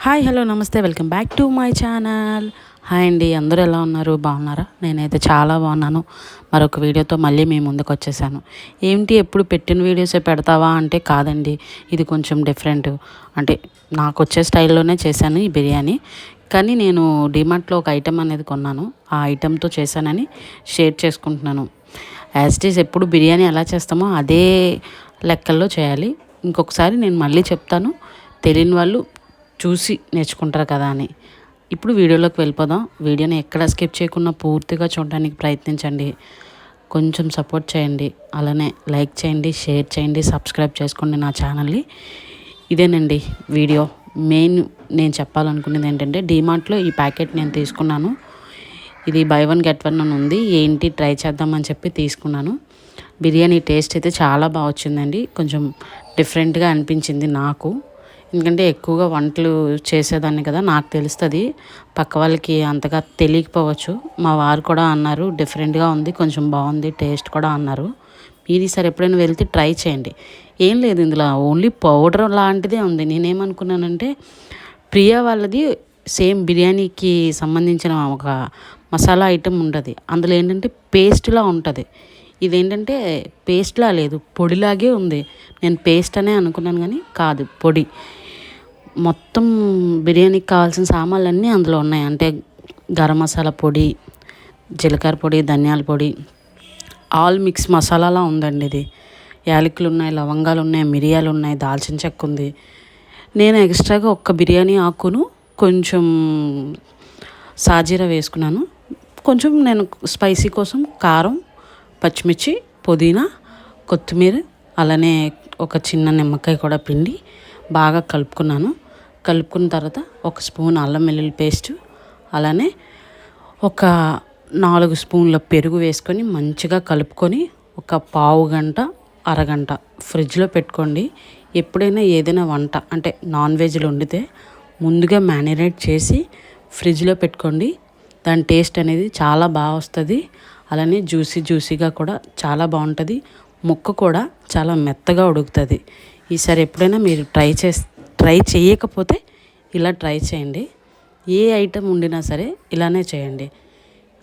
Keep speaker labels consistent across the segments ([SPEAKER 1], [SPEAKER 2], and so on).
[SPEAKER 1] Hi hello నమస్తే welcome back to my channel. Hi అండి, అందరూ ఎలా ఉన్నారు? బాగున్నారా? నేనైతే చాలా బాగున్నాను. మరొక వీడియోతో మళ్ళీ మీ ముందుకు వచ్చేసాను. ఏంటి ఎప్పుడు పెట్టిన వీడియోసే పెడతావా అంటే కాదండి, ఇది కొంచెం డిఫరెంట్. అంటే నాకు వచ్చే స్టైల్లోనే చేశాను ఈ బిర్యానీ. కానీ నేను డిమార్ట్లో ఒక ఐటెం అనేది కొన్నాను, ఆ ఐటెంతో చేశానని షేర్ చేసుకుంటున్నాను. యాజ్ ఇట్ ఈజ్ ఎప్పుడు బిర్యానీ ఎలా చేస్తామో అదే లెక్కల్లో చేయాలి. ఇంకొకసారి నేను మళ్ళీ చెప్తాను, తెలియని వాళ్ళు చూసి నేర్చుకుంటారు కదా అని. ఇప్పుడు వీడియోలోకి వెళ్ళిపోదాం. వీడియోని ఎక్కడ స్కిప్ చేయకుండా పూర్తిగా చూడడానికి ప్రయత్నించండి. కొంచెం సపోర్ట్ చేయండి, అలానే లైక్ చేయండి, షేర్ చేయండి, సబ్స్క్రైబ్ చేసుకోండి నా ఛానల్ని. ఇదేనండి వీడియో. మెయిన్ నేను చెప్పాలనుకునేది ఏంటంటే, డీమార్ట్లో ఈ ప్యాకెట్ నేను తీసుకున్నాను. ఇది బై వన్ గెట్ వన్ అని ఉంది. ఏంటి ట్రై చేద్దామని చెప్పి తీసుకున్నాను. బిర్యానీ టేస్ట్ అయితే చాలా బాగా వచ్చిందండి. కొంచెం డిఫరెంట్గా అనిపించింది నాకు. ఎందుకంటే ఎక్కువగా వంటలు చేసేదాన్ని కదా, నాకు తెలుస్తుంది. పక్క వాళ్ళకి అంతగా తెలియకపోవచ్చు. మా వారు కూడా అన్నారు డిఫరెంట్గా ఉంది, కొంచెం బాగుంది టేస్ట్ కూడా అన్నారు. మీరు ఈసారి ఎప్పుడైనా వెళ్తే ట్రై చేయండి. ఏం లేదు, ఇందులో ఓన్లీ పౌడర్ లాంటిదే ఉంది. నేనేమనుకున్నానంటే, ప్రియా వాళ్ళది సేమ్ బిర్యానీకి సంబంధించిన ఒక మసాలా ఐటెం ఉంటుంది. అందులో ఏంటంటే పేస్ట్లా ఉంటుంది. ఇదేంటంటే పేస్ట్లా లేదు, పొడిలాగే ఉంది. నేను పేస్ట్ అనే అనుకున్నాను కానీ కాదు, పొడి. మొత్తం బిర్యానీకి కావాల్సిన సామాన్లన్నీ అందులో ఉన్నాయి. అంటే గరం మసాలా పొడి, జీలకర్ర పొడి, ధనియాల పొడి, ఆల్ మిక్స్ మసాలాలా ఉందండి ఇది. యాలకులు ఉన్నాయి, లవంగాలు ఉన్నాయి, మిరియాలు ఉన్నాయి, దాల్చిన చెక్క ఉంది. నేను ఎక్స్ట్రాగా ఒక్క బిర్యానీ ఆకును కొంచెం సాజీరా వేసుకున్నాను. కొంచెం నేను స్పైసీ కోసం కారం, పచ్చిమిర్చి, పుదీనా, కొత్తిమీర, అలానే ఒక చిన్న నిమ్మకాయ కూడా పిండి బాగా కలుపుకున్నాను. కలుపుకున్న తర్వాత ఒక స్పూన్ అల్లం వెల్లుల్లి పేస్టు, అలానే ఒక 4 స్పూన్ల పెరుగు వేసుకొని మంచిగా కలుపుకొని ఒక పావు గంట, అరగంట ఫ్రిడ్జ్లో పెట్టుకోండి. ఎప్పుడైనా ఏదైనా వంట అంటే నాన్ వెజ్లు వండితే ముందుగా మ్యారినేట్ చేసి ఫ్రిడ్జ్లో పెట్టుకోండి. దాని టేస్ట్ అనేది చాలా బాగా వస్తుంది. అలానే జ్యూసీగా కూడా చాలా బాగుంటుంది. ముక్క కూడా చాలా మెత్తగా ఉడుకుతుంది. ఈసారి ఎప్పుడైనా మీరు ట్రై చేయకపోతే ఇలా ట్రై చేయండి. ఏ ఐటెం వండినా సరే ఇలానే చేయండి.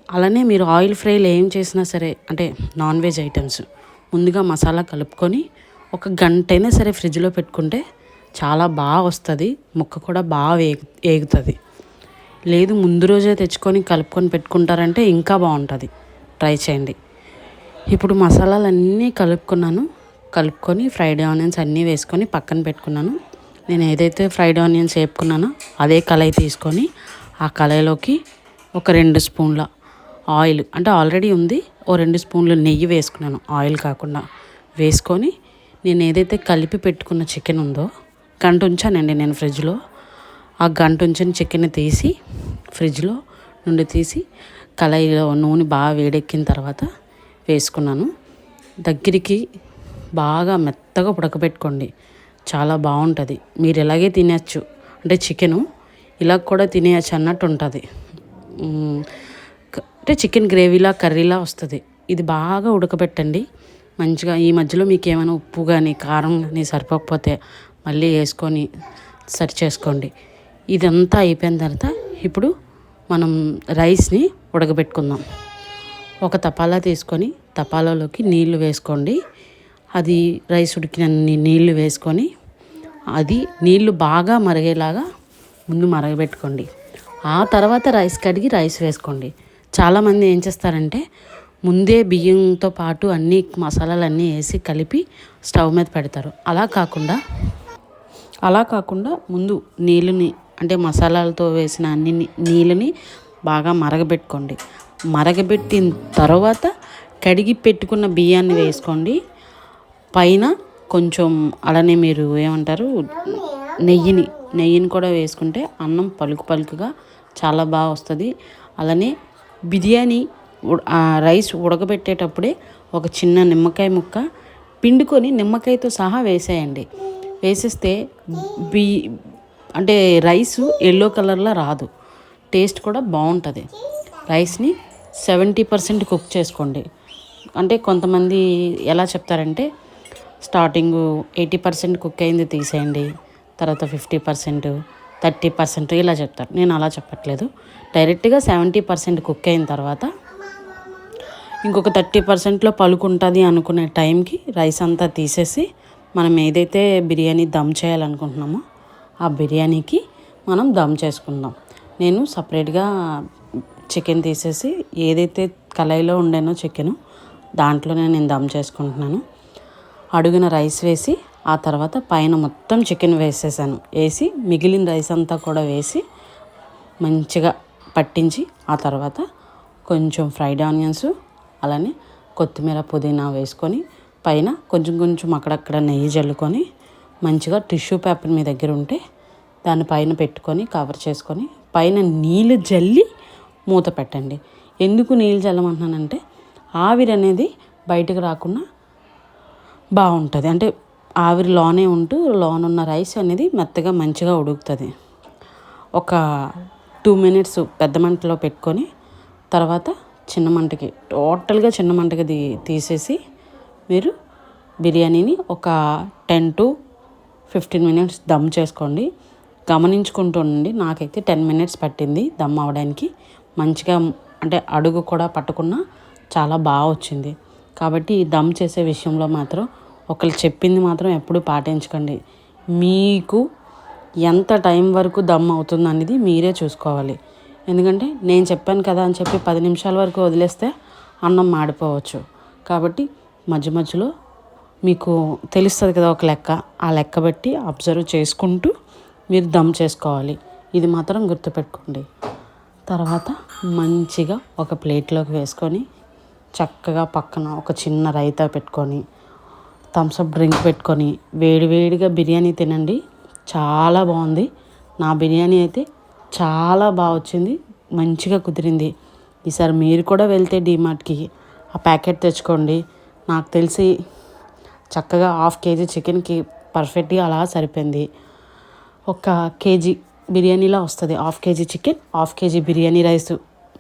[SPEAKER 1] అలానే మీరు ఆయిల్ ఫ్రైలు ఏం చేసినా సరే, అంటే నాన్ వెజ్ ఐటమ్స్ ముందుగా మసాలా కలుపుకొని ఒక గంటైనా సరే ఫ్రిడ్జ్లో పెట్టుకుంటే చాలా బాగా వస్తుంది. ముక్క కూడా బాగా వేగుతుంది. లేదు ముందు రోజే తెచ్చుకొని కలుపుకొని పెట్టుకుంటారంటే ఇంకా బాగుంటుంది. ట్రై చేయండి. ఇప్పుడు మసాలాలన్నీ కలుపుకొని ఫ్రైడ్ ఆనియన్స్ అన్నీ వేసుకొని పక్కన పెట్టుకున్నాను. నేను ఏదైతే ఫ్రైడ్ ఆనియన్స్ వేపుకున్నానో అదే కళాయి తీసుకొని ఆ కళాయిలోకి ఒక 2 స్పూన్ల ఆయిల్, అంటే ఆల్రెడీ ఉంది, 2 స్పూన్లు నెయ్యి వేసుకున్నాను, ఆయిల్ కాకుండా వేసుకొని నేను ఏదైతే కలిపి పెట్టుకున్న చికెన్ ఉందో గంట ఉంచానండి నేను ఫ్రిడ్జ్లో. ఆ గంట ఉంచిన చికెన్ తీసి ఫ్రిడ్జ్లో నుండి తీసి కళాయిలో నూనె బాగా వేడెక్కిన తర్వాత వేసుకున్నాను. దగ్గరికి బాగా మెత్తగా ఉడకబెట్టుకోండి, చాలా బాగుంటుంది. మీరు ఇలాగే తినచ్చు, అంటే చికెను ఇలా కూడా తినేయచ్చు అన్నట్టు ఉంటుంది. అంటే చికెన్ గ్రేవీలా కర్రీలా వస్తుంది. ఇది బాగా ఉడకబెట్టండి మంచిగా. ఈ మధ్యలో మీకు ఏమైనా ఉప్పు కానీ కారం కానీ సరిపోకపోతే మళ్ళీ వేసుకొని సరి చేసుకోండి. ఇదంతా అయిపోయిన తర్వాత ఇప్పుడు మనం రైస్ని ఉడకబెట్టుకుందాం. ఒక తపాలా తీసుకొని తపాలాలోకి నీళ్లు వేసుకోండి. అది రైస్ ఉడికినన్ని నీళ్లు వేసుకొని అది నీళ్లు బాగా మరిగేలాగా ముందు మరగబెట్టుకోండి. ఆ తర్వాత రైస్ కడిగి రైస్ వేసుకోండి. చాలామంది ఏం చేస్తారంటే ముందే బియ్యంతో పాటు అన్ని మసాలాలన్నీ వేసి కలిపి స్టవ్ మీద పెడతారు. అలా కాకుండా ముందు నీళ్ళని, అంటే మసాలాలతో వేసిన అన్ని నీళ్ళని బాగా మరగబెట్టుకోండి. మరగబెట్టిన తర్వాత కడిగి పెట్టుకున్న బియ్యాన్ని వేసుకోండి. పైన కొంచెం అలానే మీరు ఏమంటారు నెయ్యిని కూడా వేసుకుంటే అన్నం పలుకుగా చాలా బాగా వస్తుంది. అలానే బిర్యానీ రైస్ ఉడకబెట్టేటప్పుడే ఒక చిన్న నిమ్మకాయ ముక్క పిండుకొని నిమ్మకాయతో సహా వేసేయండి. వేసేస్తే అంటే రైసు ఎల్లో కలర్లో రాదు, టేస్ట్ కూడా బాగుంటుంది. రైస్ని 70% కుక్ చేసుకోండి. అంటే కొంతమంది ఎలా చెప్తారంటే, స్టార్టింగ్ 80% కుక్ అయింది తీసేయండి, తర్వాత 50%, 30% ఇలా చెప్తారు. నేను అలా చెప్పట్లేదు. డైరెక్ట్గా 70% కుక్ అయిన తర్వాత ఇంకొక 30%లో పలుకుంటుంది అనుకునే టైంకి రైస్ అంతా తీసేసి మనం ఏదైతే బిర్యానీ దమ్ చేయాలనుకుంటున్నామో ఆ బిర్యానీకి మనం దమ్ చేసుకుందాం. నేను సపరేట్గా చికెన్ తీసేసి ఏదైతే కళాయిలో ఉండేనో చికెను దాంట్లోనే నేను దమ్ చేసుకుంటున్నాను. అడుగున రైస్ వేసి ఆ తర్వాత పైన మొత్తం చికెన్ వేసేసాను. వేసి మిగిలిన రైస్ అంతా కూడా వేసి మంచిగా పట్టించి ఆ తర్వాత కొంచెం ఫ్రైడ్ ఆనియన్స్ అలానే కొత్తిమీర పుదీనా వేసుకొని పైన కొంచెం అక్కడక్కడ నెయ్యి జల్లుకొని మంచిగా టిష్యూ పేపర్ మీ దగ్గర ఉంటే దాని పైన పెట్టుకొని కవర్ చేసుకొని పైన నీళ్ళు జల్లి మూత పెట్టండి. ఎందుకు నీళ్ళు జల్లమంటున్నానంటే ఆవిరి అనేది బయటకు రాకుండా బాగుంటుంది. అంటే ఆవిరి లోనే ఉంటూ లోనున్న రైస్ అనేది మెత్తగా మంచిగా ఉడుకుతుంది. ఒక 2 minutes పెద్ద మంటలో పెట్టుకొని తర్వాత చిన్న మంటకి టోటల్గా చిన్న మంటకి తీసేసి మీరు బిర్యానీని ఒక 10 to 15 minutes దమ్ చేసుకోండి. గమనించుకుంటూ ఉండండి. నాకైతే 10 minutes పట్టింది దమ్ అవ్వడానికి. మంచిగా అంటే అడుగు కూడా పట్టకుండా చాలా బాగా వచ్చింది. కాబట్టి ఈ దమ్ చేసే విషయంలో మాత్రం ఒకళ్ళు చెప్పింది మాత్రం ఎప్పుడూ పాటించకండి. మీకు ఎంత టైం వరకు దమ్ అవుతుంది అనేది మీరే చూసుకోవాలి. ఎందుకంటే నేను చెప్పాను కదా అని చెప్పి 10 నిమిషాల వరకు వదిలేస్తే అన్నం మాడిపోవచ్చు. కాబట్టి మధ్యలో మీకు తెలుస్తుంది కదా ఒక లెక్క, ఆ లెక్క బట్టి అబ్జర్వ్ చేసుకుంటూ మీరు దమ్ చేసుకోవాలి. ఇది మాత్రం గుర్తుపెట్టుకోండి. తర్వాత మంచిగా ఒక ప్లేట్లోకి వేసుకొని చక్కగా పక్కన ఒక చిన్న రైతా పెట్టుకొని థమ్స్అప్ డ్రింక్ పెట్టుకొని వేడివేడిగా బిర్యానీ తినండి. చాలా బాగుంది. నా బిర్యానీ అయితే చాలా బాగా వచ్చింది, మంచిగా కుదిరింది. ఈసారి మీరు కూడా వెళ్తే డీమార్ట్కి ఆ ప్యాకెట్ తెచ్చుకోండి. నాకు తెలిసి చక్కగా 1/2 kg చికెన్కి పర్ఫెక్ట్గా అలా సరిపోయింది. 1 kg బిర్యానీలా వస్తుంది. 1/2 kg chicken, 1/2 kg biryani rice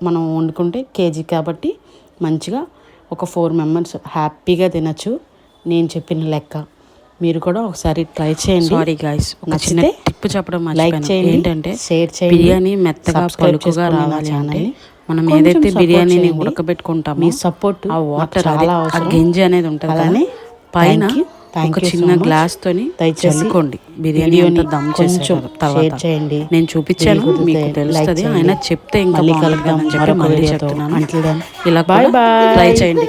[SPEAKER 1] మనం వండుకుంటే కేజీ కాబట్టి మంచిగా ఒక 4 members హ్యాపీగా తినచ్చు. నేను చెప్పిన లెక్క మీరు కూడా ఒకసారి ట్రై చేయండి.
[SPEAKER 2] సారీ గైస్, ఒక చిన్న టిప్ చెప్పడం
[SPEAKER 1] లైక్ చేయండి,
[SPEAKER 2] ఏంటంటే
[SPEAKER 1] షేర్ చేయండి,
[SPEAKER 2] బిర్యానీ మెత్తగా పలుకుగా రావాలి అంటే మనం ఏదైతే బిర్యానీని ఉడకబెట్టుకుంటామో
[SPEAKER 1] మీ సపోర్ట్
[SPEAKER 2] ఆ వాటర్
[SPEAKER 1] చాలా
[SPEAKER 2] ఆ
[SPEAKER 1] అవసరం.
[SPEAKER 2] గెంజి అనేది ఉంటుంది. అలానే పైన ఒక చిన్న గ్లాస్ తోని చల్లుకోండి. బిర్యానీ అంతా దమ్ చేసిన తర్వాత
[SPEAKER 1] చేయండి.
[SPEAKER 2] నేను చూపించాను, మీకు తెలుస్తుంది. ఆయన చెప్తే ఇంకా బాగుంటుంది అని చెప్పి మళ్ళీ చెప్తున్నాను. ఇలా ట్రై చేయండి.